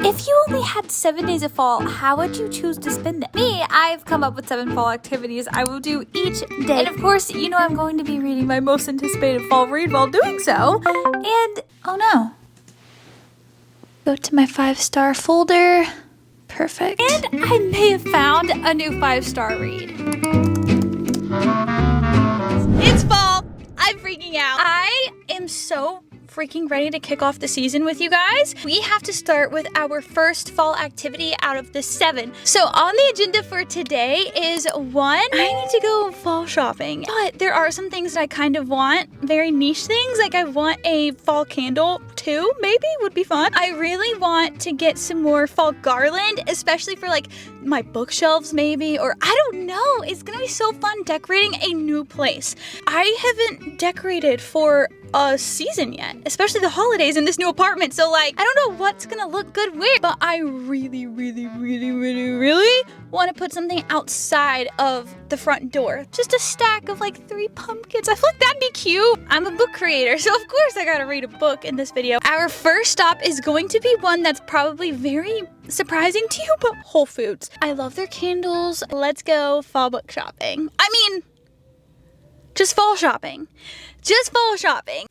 If you only had 7 days of fall, how would you choose to spend it? Me, I've come up with 7 fall activities I will do each day. And of course, you know I'm going to be reading my most anticipated fall read while doing so. And, oh no. Go to my 5-star folder. Perfect. And I may have found a new 5-star read. It's fall. I'm freaking out. I am so freaking ready to kick off the season with you guys. We have to start with our first fall activity out of the 7. So on the agenda for today is 1, I need to go fall shopping. But there are some things that I kind of want, very niche things. Like I want a fall candle too, maybe would be fun. I really want to get some more fall garland, especially for like my bookshelves maybe, or I don't know. It's gonna be so fun decorating a new place. I haven't decorated for a season yet, especially the holidays in this new apartment. So like, I don't know what's gonna look good where, but I really want to put something outside of the front door. Just a stack of like 3 pumpkins. I feel like that'd be cute. I'm a book creator, so of course I gotta read a book in this video. Our first stop is going to be one that's probably very surprising to you, but Whole Foods. I love their candles. Let's go fall book shopping. I mean, just fall shopping. Just fall shopping.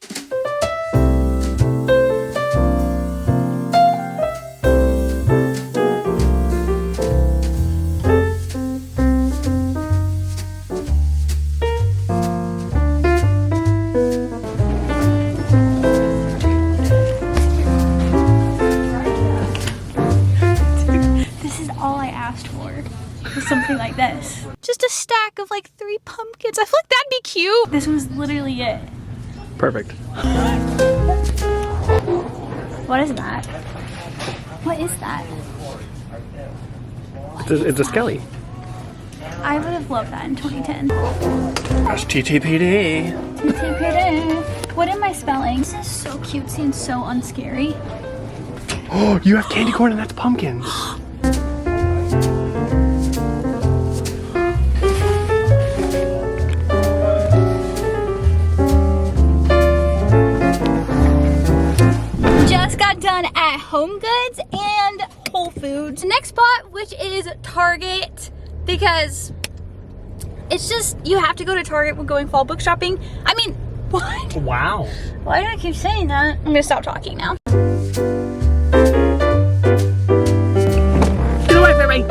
This is all I asked for. Something like this. Just a stack of like 3 pumpkins. I feel like that'd be cute. This was literally it. Perfect. What is that? What is that? It's a skelly. I would have loved that in 2010. That's TTPD. TTPD. What am I spelling? This is so cutesy and so unscary. Oh, you have candy corn and that's pumpkins. Got done at Home Goods and Whole Foods. Next spot, which is Target, because it's just, you have to go to Target when going fall book shopping. I mean, what? Wow. Why do I keep saying that? I'm gonna stop talking now. Get away from me!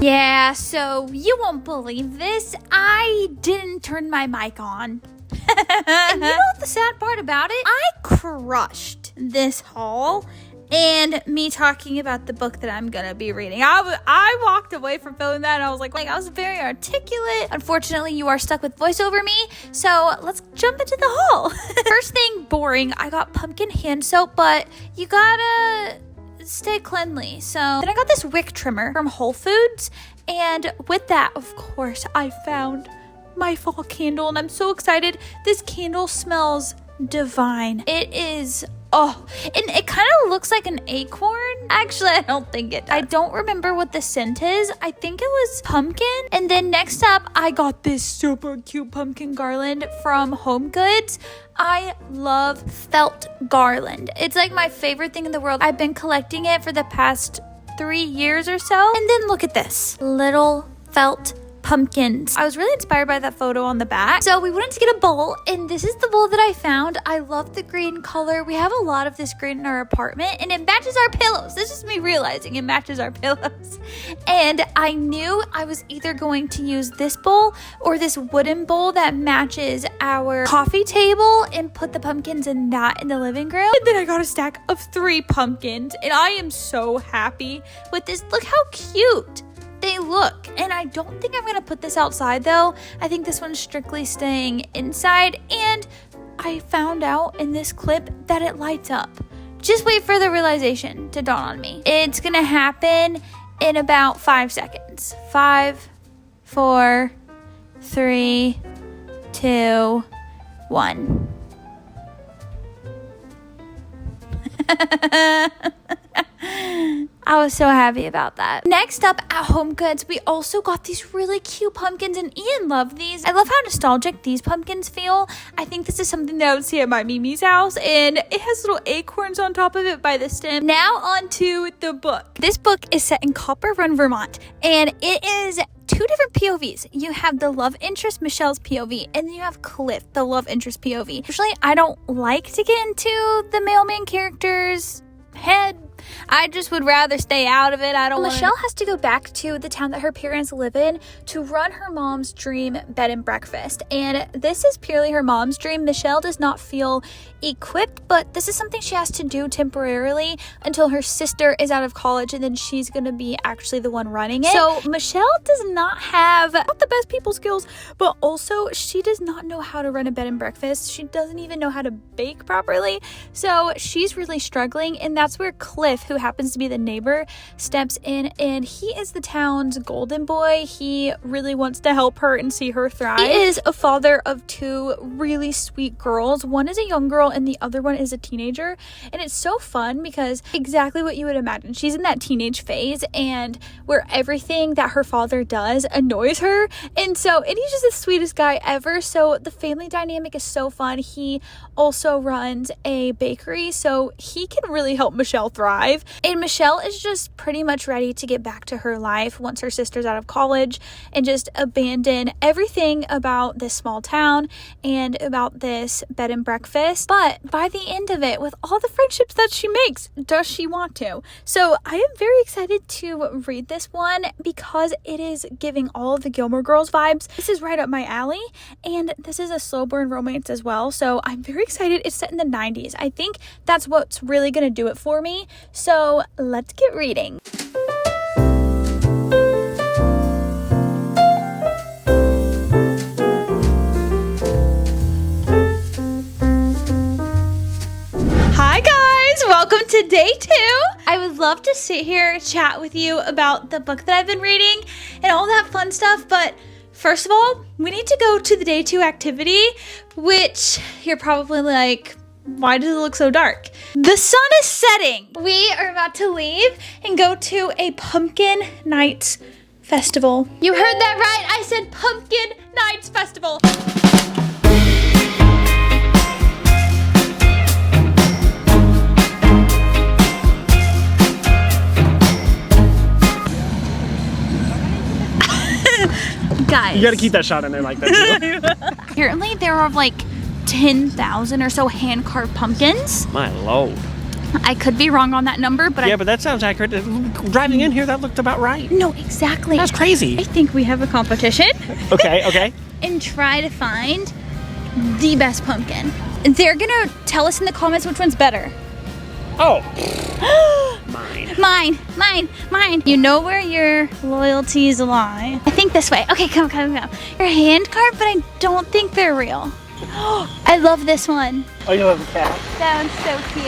Yeah, so you won't believe this. I didn't turn my mic on. And you know the sad part about it? I crushed this haul and me talking about the book that I'm gonna be reading. I walked away from filming that and I was like I was very articulate. Unfortunately, you are stuck with voice over me, so let's jump into the haul. First thing, boring. I got pumpkin hand soap, but you gotta stay cleanly. So then I got this wick trimmer from Whole Foods, and with that, of course, I found my fall candle, and I'm so excited. This candle smells divine. It is, oh, and it kind of looks like an acorn. Actually, I don't think it does. I don't remember what the scent is. I think it was pumpkin. And then next up, I got this super cute pumpkin garland from Home Goods. I love felt garland. It's like my favorite thing in the world. I've been collecting it for the past 3 years or so. And then look at this, little felt pumpkins. I was really inspired by that photo on the back. So we wanted to get a bowl, and this is the bowl that I found. I love the green color. We have a lot of this green in our apartment, and it matches our pillows. This is me realizing it matches our pillows. And I knew I was either going to use this bowl or this wooden bowl that matches our coffee table and put the pumpkins in that in the living room. And then I got a stack of 3 pumpkins, and I am so happy with this. Look how cute they look. And I don't think I'm gonna put this outside though. I think this one's strictly staying inside. And I found out in this clip that it lights up. Just wait for the realization to dawn on me. It's gonna happen in about 5 seconds. 5, 4, 3, 2, 1. I was so happy about that. Next up at Home Goods, we also got these really cute pumpkins, and Ian loved these. I love how nostalgic these pumpkins feel. I think this is something that I would see at my Mimi's house, and it has little acorns on top of it by the stem. Now on to the book. This book is set in Copper Run, Vermont, and it is two different POVs. You have the love interest, Michelle's POV, and then you have Cliff, the love interest POV. Usually I don't like to get into the mailman character's head. I just would rather stay out of it. Michelle has to go back to the town that her parents live in to run her mom's dream bed and breakfast. And this is purely her mom's dream. Michelle does not feel equipped, but this is something she has to do temporarily until her sister is out of college, and then she's going to be actually the one running it. So Michelle does not have not the best people skills, but also she does not know how to run a bed and breakfast. She doesn't even know how to bake properly. So she's really struggling, and that's where Cliff, who happens to be the neighbor, steps in, and he is the town's golden boy. He really wants to help her and see her thrive. He is a father of two really sweet girls. One is a young girl and the other one is a teenager, and it's so fun because exactly what you would imagine. She's in that teenage phase and where everything that her father does annoys her, and he's just the sweetest guy ever. So the family dynamic is so fun. He also runs a bakery, so he can really help Michelle thrive. And Michelle is just pretty much ready to get back to her life once her sister's out of college and just abandon everything about this small town and about this bed and breakfast. But by the end of it, with all the friendships that she makes, does she want to? So I am very excited to read this one because it is giving all of the Gilmore Girls vibes. This is right up my alley, and this is a slow burn romance as well. So I'm very excited. It's set in the 90s. I think that's what's really going to do it for me. So let's get reading. Hi guys, welcome to day 2. I would love to sit here and chat with you about the book that I've been reading and all that fun stuff, but first of all, we need to go to the day 2 activity, which you're probably like, why does it look so dark? The sun is setting. We are about to leave and go to a pumpkin nights festival. You heard that right. I said pumpkin nights festival. Guys, you gotta keep that shot in there like that too. Apparently there are like 10,000 or so hand-carved pumpkins. My lord. I could be wrong on that number, but but that sounds accurate. Driving in here, that looked about right. No, exactly. That's crazy. I think we have a competition. Okay. And try to find the best pumpkin. They're gonna tell us in the comments which one's better. Oh. Mine. You know where your loyalties lie. I think this way. Okay, come. They're hand carved, but I don't think they're real. I love this one. Oh, you love the cat. That one's so cute.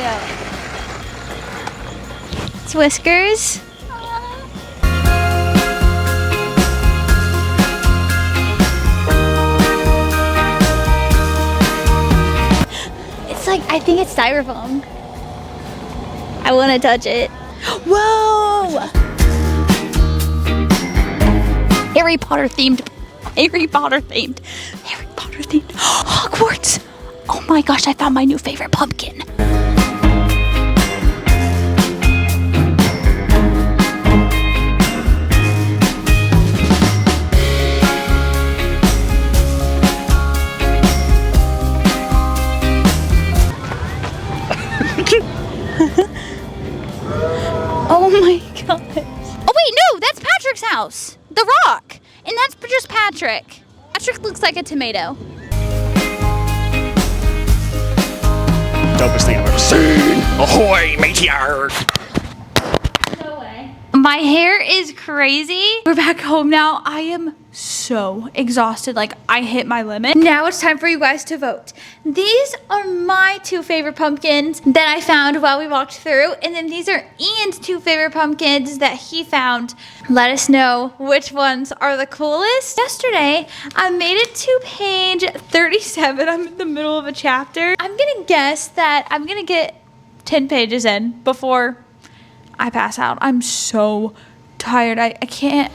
It's Whiskers. It's like, I think it's styrofoam. I want to touch it. Whoa! Harry Potter themed. Hogwarts! Oh my gosh, I found my new favorite pumpkin. Oh my gosh. Oh wait, no, that's Patrick's house. The Rock. And that's just Patrick. Patrick looks like a tomato. Dopest thing I've ever seen. Ahoy, matey-arg. No way. My hair is crazy. We're back home now. I am so exhausted. Like, I hit my limit. Now it's time for you guys to vote. These are my 2 favorite pumpkins that I found while we walked through. And then these are Ian's 2 favorite pumpkins that he found. Let us know which ones are the coolest. Yesterday, I made it to page 37. I'm in the middle of a chapter. I'm gonna guess that I'm gonna get 10 pages in before I pass out. I'm so tired. I can't.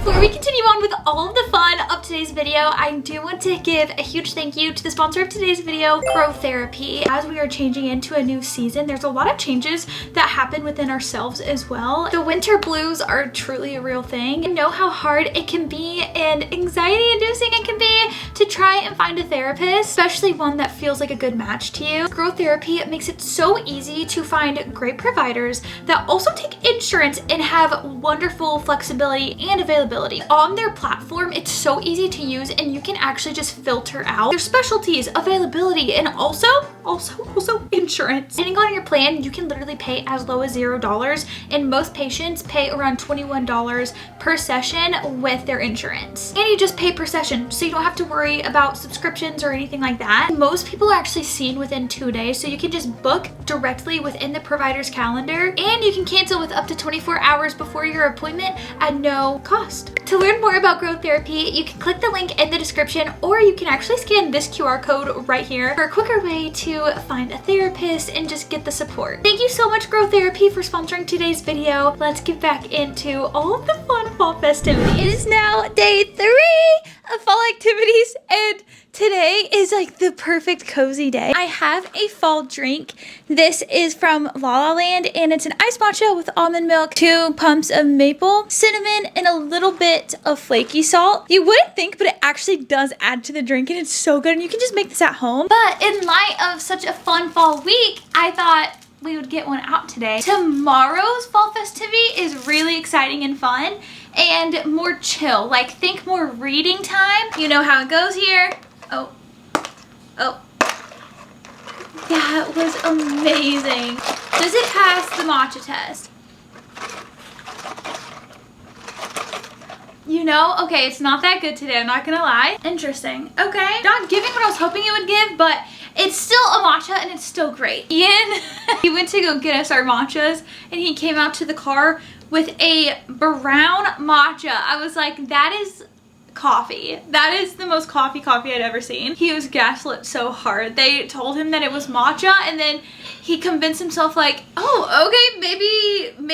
Before we continue on with all of the fun of today's video, I do want to give a huge thank you to the sponsor of today's video, Grow Therapy. As we are changing into a new season, there's a lot of changes that happen within ourselves as well. The winter blues are truly a real thing. You know how hard it can be and anxiety-inducing it can be to try and find a therapist, especially one that feels like a good match to you. Grow Therapy makes it so easy to find great providers that also take insurance and have wonderful flexibility and availability. On their platform, it's so easy to use and you can actually just filter out their specialties, availability, and also insurance. Depending on your plan, you can literally pay as low as $0, and most patients pay around $21 per session with their insurance. And you just pay per session, so you don't have to worry about subscriptions or anything like that. Most people are actually seen within 2 days, so you can just book directly within the provider's calendar, and you can cancel with up to 24 hours before your appointment at no cost. To learn more about Grow Therapy, you can click the link in the description, or you can actually scan this QR code right here for a quicker way to find a therapist and just get the support. Thank you so much, Grow Therapy, for sponsoring today's video. Let's get back into all of the fun fall festivities. It is now day 3 of fall activities, and today is like the perfect cozy day. I have a fall drink. This is from La La Land, and it's an iced matcha with almond milk, 2 pumps of maple, cinnamon, and a little bit of flaky salt. You wouldn't think, but it actually does add to the drink, and it's so good, and you can just make this at home. But in light of such a fun fall week, I thought we would get one out today. Tomorrow's fall festivity is really exciting and fun and more chill. Like, think more reading time. You know how it goes here. Oh. That was amazing. Does it pass the matcha test? You know, okay, it's not that good today, I'm not gonna lie. Interesting, okay. Not giving what I was hoping it would give, but it's still a matcha and it's still great. Ian, he went to go get us our matchas and he came out to the car with a brown matcha. I was like, that is coffee. That is the most coffee I'd ever seen. He was gaslit so hard. They told him that it was matcha, and then he convinced himself like, oh, okay, maybe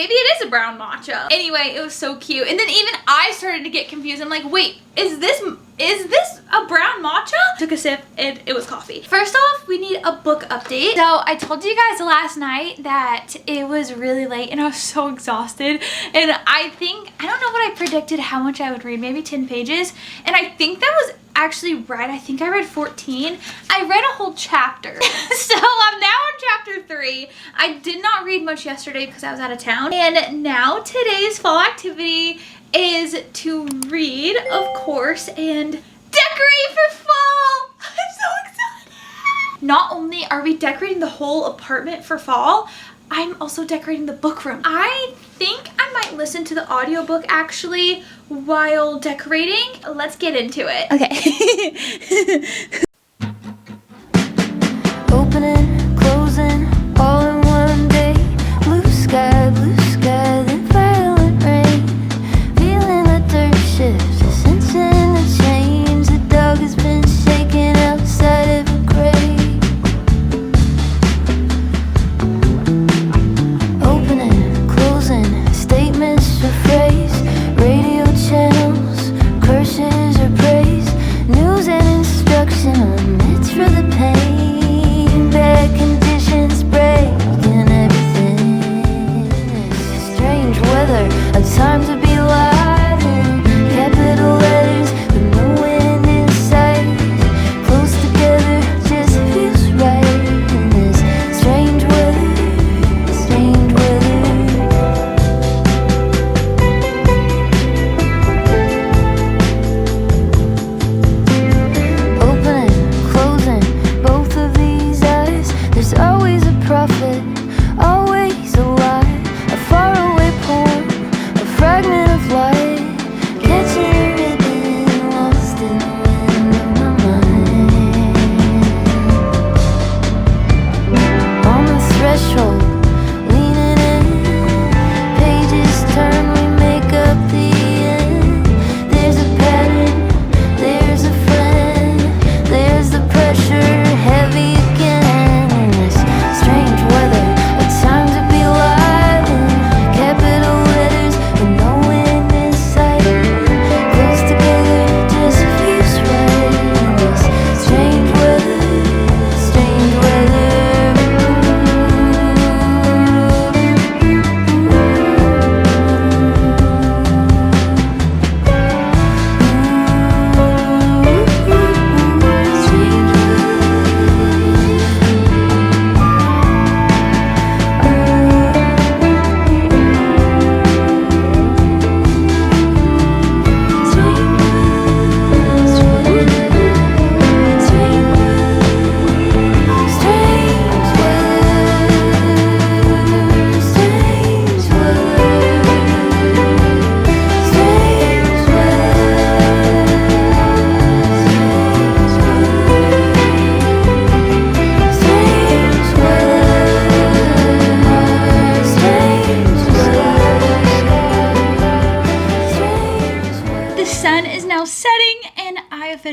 it is a brown matcha. Anyway, it was so cute. And then even I started to get confused. I'm like, wait, is this a brown matcha? Took a sip and it was coffee. First off, we need a book update. So I told you guys last night that it was really late and I was so exhausted. And I don't know what I predicted how much I would read, maybe 10 pages. And I think that was actually right. I think I read 14. I read a whole chapter. So I'm now on chapter 3. I did not read much yesterday because I was out of town. And now today's fall activity is to read, of course, and decorate for fall. I'm so excited. Not only are we decorating the whole apartment for fall, I'm also decorating the book room. I think I might listen to the audiobook actually while decorating. Let's get into it. Okay. Opening, closing, all in one day. Blue sky, then violent rain. Feeling the dirt shift, sensing the change. The dog has been shaken outside of a grave. Opening, closing, statements or phrase. Radio channels, curses or praise. News and instruction.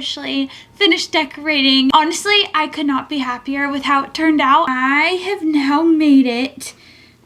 officially finished decorating. Honestly, I could not be happier with how it turned out. I have now made it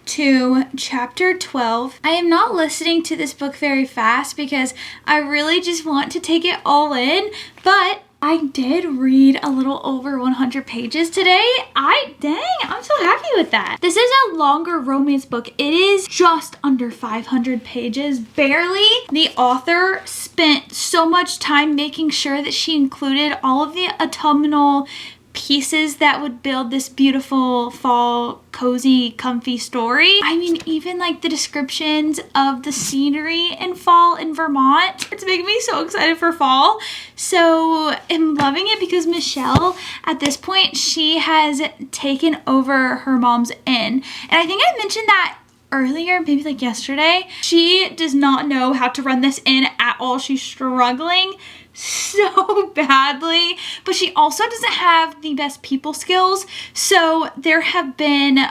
to chapter 12. I am not listening to this book very fast because I really just want to take it all in, but I did read a little over 100 pages today. I'm so happy with that. This is a longer romance book. It is just under 500 pages, barely. The author spent so much time making sure that she included all of the autumnal pieces that would build this beautiful fall, cozy, comfy story. I mean, even like the descriptions of the scenery in fall in Vermont. It's making me so excited for fall. So I'm loving it because Michelle, at this point, she has taken over her mom's inn. And I think I mentioned that earlier, maybe like yesterday. She does not know how to run this inn at all. She's struggling so badly, but she also doesn't have the best people skills. So there have been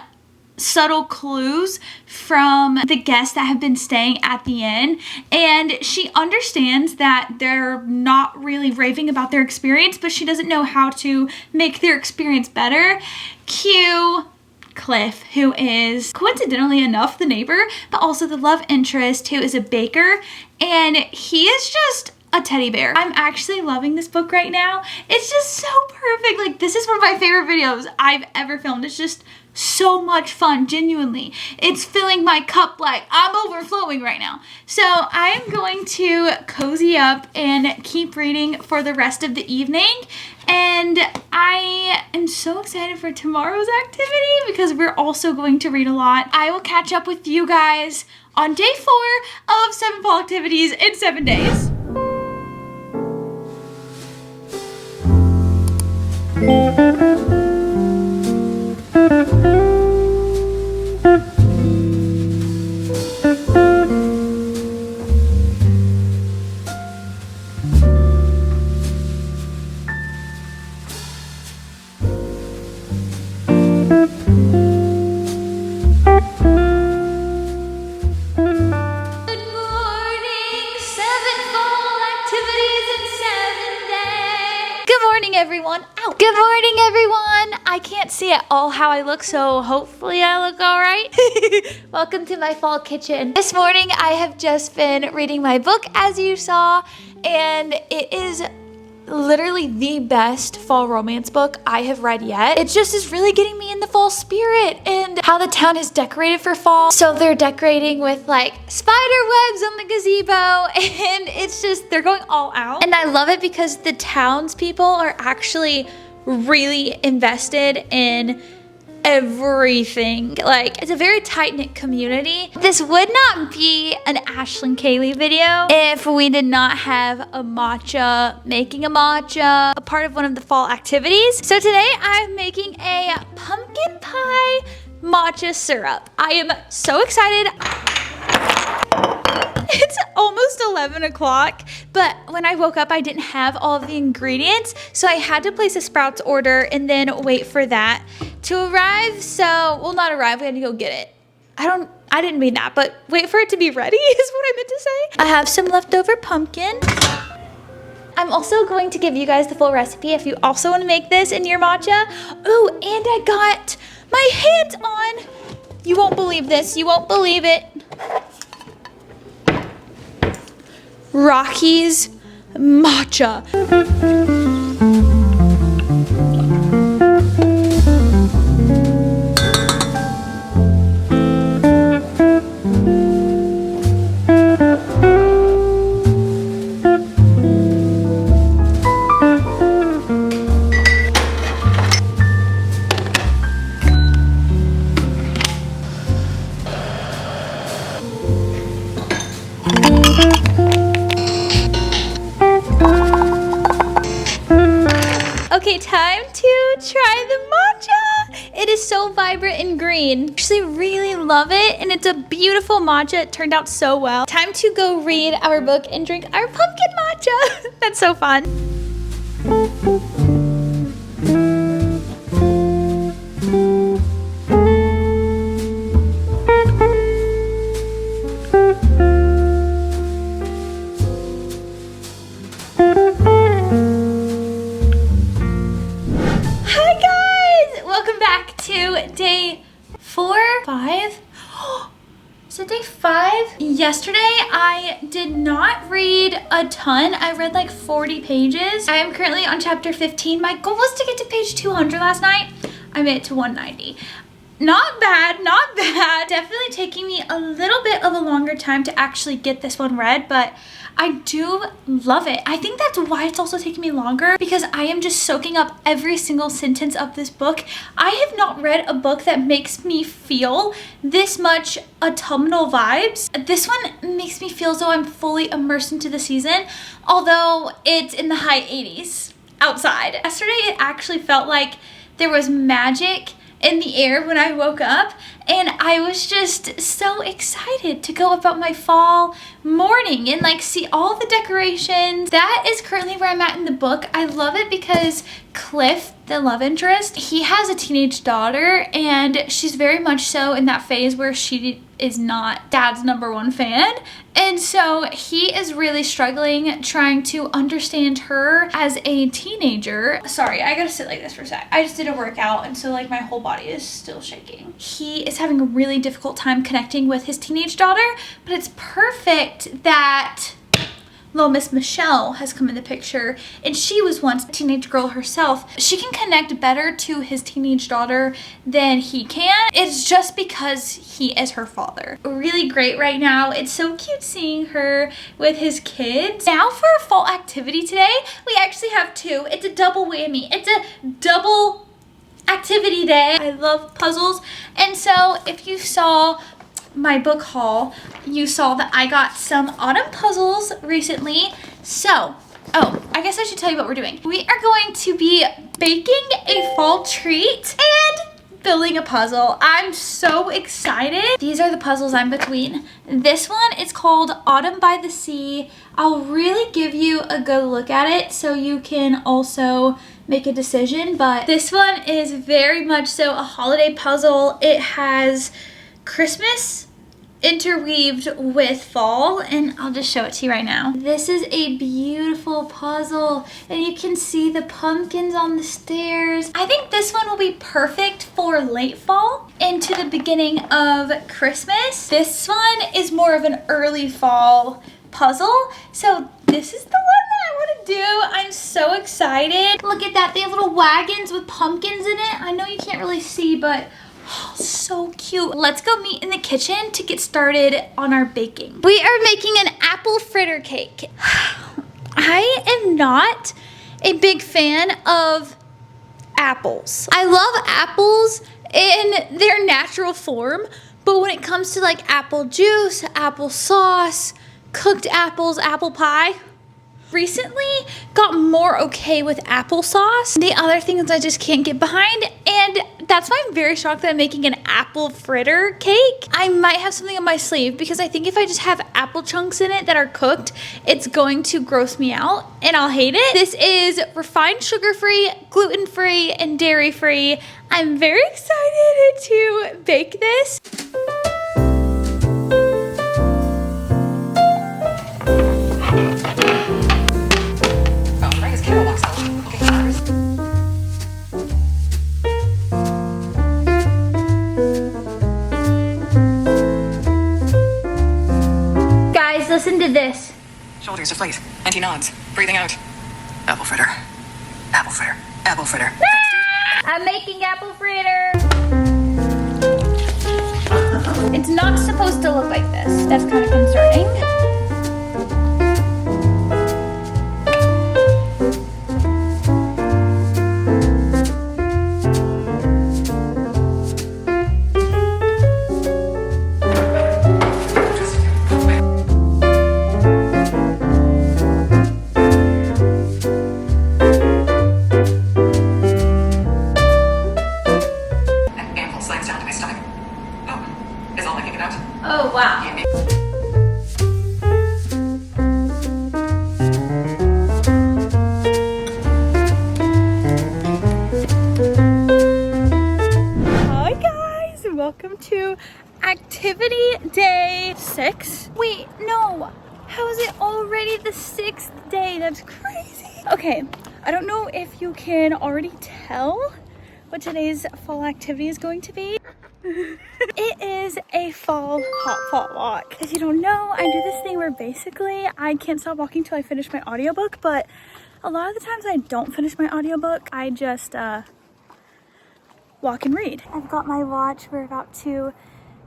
subtle clues from the guests that have been staying at the inn, and she understands that they're not really raving about their experience, but she doesn't know how to make their experience better. Cue Cliff, who is coincidentally enough the neighbor, but also the love interest, who is a baker, and he is just a teddy bear. I'm actually loving this book right now. It's just so perfect. Like, this is one of my favorite videos I've ever filmed. It's just so much fun, genuinely. It's filling my cup like I'm overflowing right now. So I am going to cozy up and keep reading for the rest of the evening. And I am so excited for tomorrow's activity because we're also going to read a lot. I will catch up with you guys on day 4 of 7 fall activities in 7 days. Everyone. Ow. Good morning, everyone. I can't see at all how I look, so hopefully I look all right. Welcome to my fall kitchen. This morning I have just been reading my book, as you saw, and it is literally the best fall romance book I have read yet. It just is really getting me in the fall spirit and how the town is decorated for fall. So they're decorating with like spider webs on the gazebo, and it's just, they're going all out. And I love it because the townspeople are actually really invested in everything. Like, it's a very tight-knit community. This would not be an Ashlynn Calee video if we did not have a matcha, making a matcha, a part of one of the fall activities. So today I'm making a pumpkin pie matcha syrup. I am so excited. It's almost 11 o'clock, but when I woke up, I didn't have all of the ingredients, so I had to place a Sprouts order and then wait for that to arrive. So, well, not arrive, we had to go get it. I didn't mean that, but wait for it to be ready is what I meant to say. I have some leftover pumpkin. I'm also going to give you guys the full recipe if you also want to make this in your matcha. Oh, and I got my hands on, you won't believe this, you won't believe it, Rocky's matcha. Okay, time to try the matcha. It is so vibrant and green. I actually really love it, and it's a beautiful matcha. It turned out so well. Time to go read our book and drink our pumpkin matcha. That's so fun. day 4, 5. Is it day 5? Yesterday, I did not read a ton. I read like 40 pages. I am currently on chapter 15. My goal was to get to page 200 last night. I made it to 190. Not bad, not bad. Definitely taking me a little bit of a longer time to actually get this one read, but I do love it. I think that's why it's also taking me longer, because I am just soaking up every single sentence of this book. I have not read a book that makes me feel this much autumnal vibes. This one makes me feel as though I'm fully immersed into the season, although it's in the high 80s outside. Yesterday, it actually felt like there was magic in the air when I woke up, and I was just so excited to go about my fall morning and like see all the decorations. That is currently where I'm at in the book. I love it because Cliff, the love interest, he has a teenage daughter, and she's very much so in that phase where she is not dad's #1 fan. And so he is really struggling trying to understand her as a teenager. Sorry, I gotta sit like this for a sec. I just did a workout, and so like my whole body is still shaking. He is having a really difficult time connecting with his teenage daughter, but it's perfect that little Miss Michelle has come in the picture, and she was once a teenage girl herself. She can connect better to his teenage daughter than he can. It's just because he is her father. Really great right now. It's so cute seeing her with his kids. Now for a fall activity today, we actually have 2. It's a double whammy. It's a double activity day. I love puzzles, and so if you saw my book haul, you saw that I got some autumn puzzles recently. So, I guess I should tell you what we're doing. We are going to be baking a fall treat and building a puzzle. I'm so excited. These are the puzzles I'm between. This one is called Autumn by the Sea. I'll really give you a good look at it so you can also make a decision, but this one is very much so a holiday puzzle. It has Christmas interweaved with fall, and I'll just show it to you right now. This is a beautiful puzzle, and you can see the pumpkins on the stairs. I think this one will be perfect for late fall into the beginning of Christmas. This one is more of an early fall puzzle, so this is the one that I want to do. I'm so excited. Look at that, they have little wagons with pumpkins in it. I know you can't really see, but oh, so cute. Let's go meet in the kitchen to get started on our baking. We are making an apple fritter cake. I am not a big fan of apples. I love apples in their natural form, but when it comes to like apple juice, apple sauce, cooked apples, apple pie, recently got more okay with applesauce. The other things I just can't get behind, and that's why I'm very shocked that I'm making an apple fritter cake. I might have something up my sleeve, because I think if I just have apple chunks in it that are cooked, it's going to gross me out and I'll hate it. This is refined sugar-free, gluten-free, and dairy-free. I'm very excited to bake this. Listen to this. Shoulders deflate, and he nods, breathing out. Apple fritter. Apple fritter. Apple fritter. I'm making apple fritter. It's not supposed to look like this. That's kind of concerning. Oh, wow. Hi guys, welcome to activity day 6. Wait, no. How is it already the 6th day? That's crazy. Okay, I don't know if you can already tell, what today's fall activity is going to be. It is a fall hot pot walk. If you don't know, I do this thing where basically I can't stop walking till I finish my audiobook, but a lot of the times I don't finish my audiobook. I just walk and read. I've got my watch. We're about to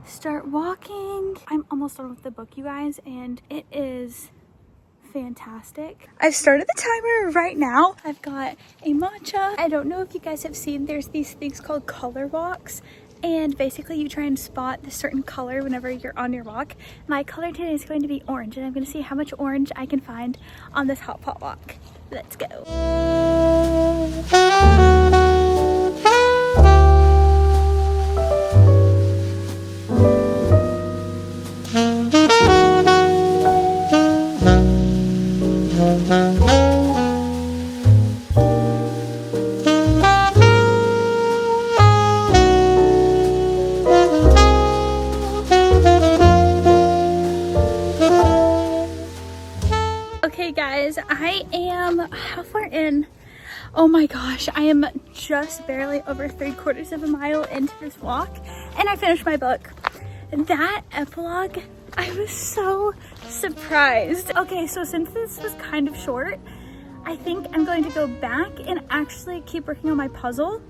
start walking. I'm almost done with the book, you guys, and it is fantastic. I've started the timer right now. I've got a matcha. I don't know if you guys have seen, there's these things called color walks, and basically you try and spot the certain color whenever you're on your walk. My color today is going to be orange, and I'm going to see how much orange I can find on this hot pot walk. Let's go. Okay guys, I am how far in? Oh my gosh, I am just barely over 3/4 of a mile into this walk, and I finished my book. That epilogue, I was so surprised. Okay, so since this was kind of short, I think I'm going to go back and actually keep working on my puzzle.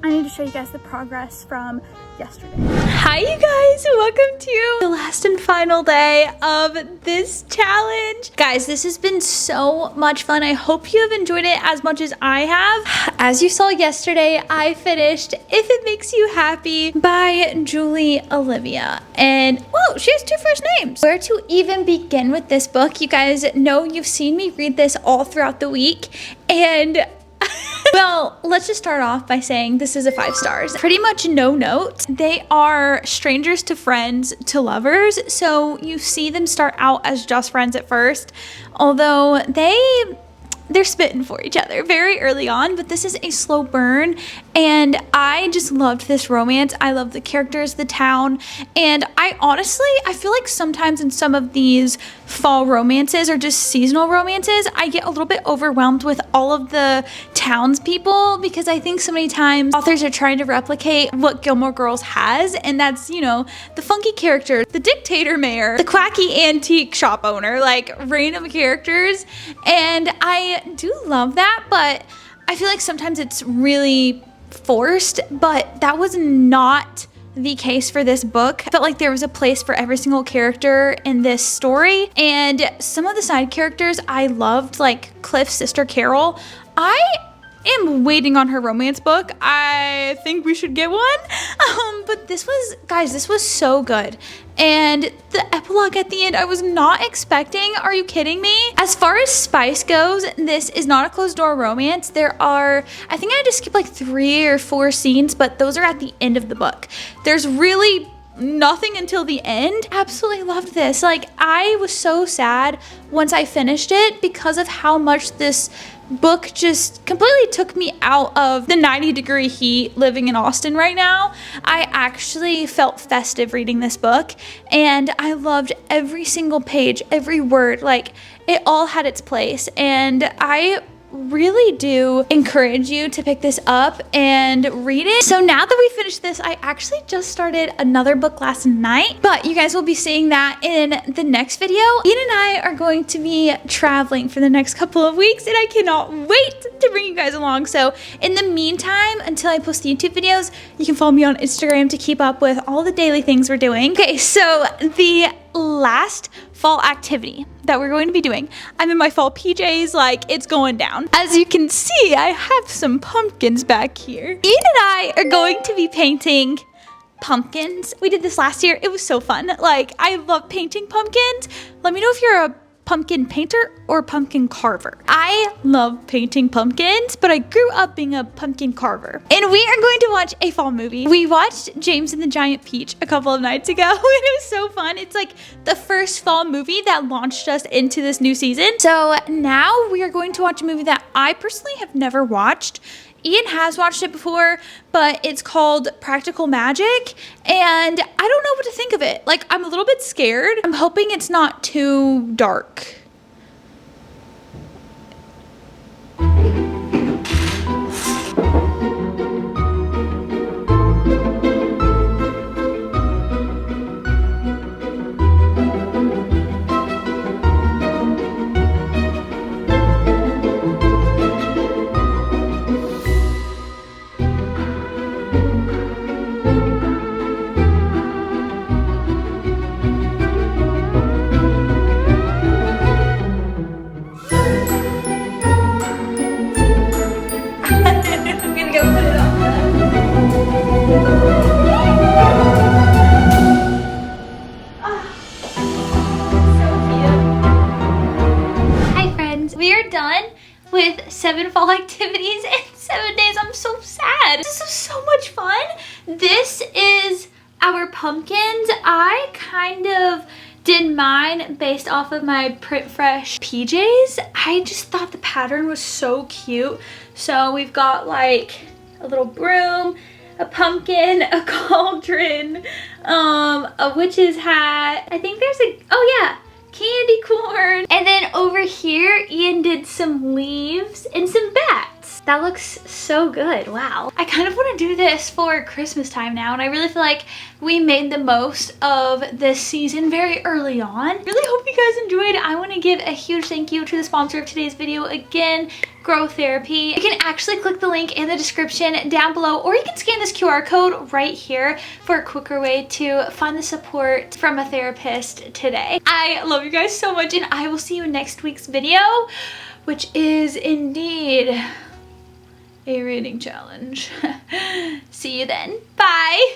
I need to show you guys the progress from yesterday. Hi you guys, welcome to the last and final day of this challenge. Guys, this has been so much fun. I hope you have enjoyed it as much as I have. As you saw yesterday, I finished If It Makes You Happy by Julie Olivia. And whoa, she has 2 first names. Where to even begin with this book? You guys know you've seen me read this all throughout the week, and well, let's just start off by saying this is a 5 stars. Pretty much no notes. They are strangers to friends to lovers. So you see them start out as just friends at first, although they're spitting for each other very early on, but this is a slow burn, and I just loved this romance. I love the characters, the town, and I feel like sometimes in some of these fall romances or just seasonal romances, I get a little bit overwhelmed with all of the townspeople, because I think so many times authors are trying to replicate what Gilmore Girls has, and that's, you know, the funky character, the dictator mayor, the quacky antique shop owner, like random characters, and I do love that, but I feel like sometimes it's really forced, but that was not the case for this book. I felt like there was a place for every single character in this story, and some of the side characters I loved, like Cliff's sister Carol. I am waiting on her romance book. I think we should get one. But this was, guys, this was so good. And the epilogue at the end, I was not expecting. Are you kidding me? As far as spice goes, this is not a closed door romance. There are, I think I just skipped like 3 or 4 scenes, but those are at the end of the book. There's really nothing until the end. Absolutely loved this. Like, I was so sad once I finished it because of how much this book just completely took me out of the 90-degree heat living in Austin right now. I actually felt festive reading this book, and I loved every single page, every word. Like, it all had its place, and I really do encourage you to pick this up and read it. So now that we finished this, I actually just started another book last night, but you guys will be seeing that in the next video. Ian and I are going to be traveling for the next couple of weeks, and I cannot wait to bring you guys along. So in the meantime, until I post the YouTube videos, you can follow me on Instagram to keep up with all the daily things we're doing. Okay, so the last fall activity that we're going to be doing, I'm in my fall PJs, like it's going down. As you can see, I have some pumpkins back here. Ian and I are going to be painting pumpkins. We did this last year. It was so fun. Like, I love painting pumpkins. Let me know if you're a pumpkin painter or pumpkin carver. I love painting pumpkins, but I grew up being a pumpkin carver. And we are going to watch a fall movie. We watched James and the Giant Peach a couple of nights ago, and it was so fun. It's like the first fall movie that launched us into this new season. So now we are going to watch a movie that I personally have never watched. Ian has watched it before, but it's called Practical Magic, and I don't know what to think of it. Like, I'm a little bit scared. I'm hoping it's not too dark. we go put it on Hi friends, we are done with 7 fall activities in 7 days. I'm so sad. This is so much fun. This is our pumpkins. I kind of did mine based off of my Print Fresh PJs. I just thought the pattern was so cute. So we've got like a little broom, a pumpkin, a cauldron, a witch's hat. I think there's a, oh yeah, candy corn. And then over here, Ian did some leaves and some bats. That looks so good, wow. I kind of want to do this for Christmas time now, and I really feel like we made the most of this season very early on. Really hope you guys enjoyed. I want to give a huge thank you to the sponsor of today's video, again, Grow Therapy. You can actually click the link in the description down below, or you can scan this QR code right here for a quicker way to find the support from a therapist today. I love you guys so much, and I will see you in next week's video, which is indeed a reading challenge. See you then. Bye.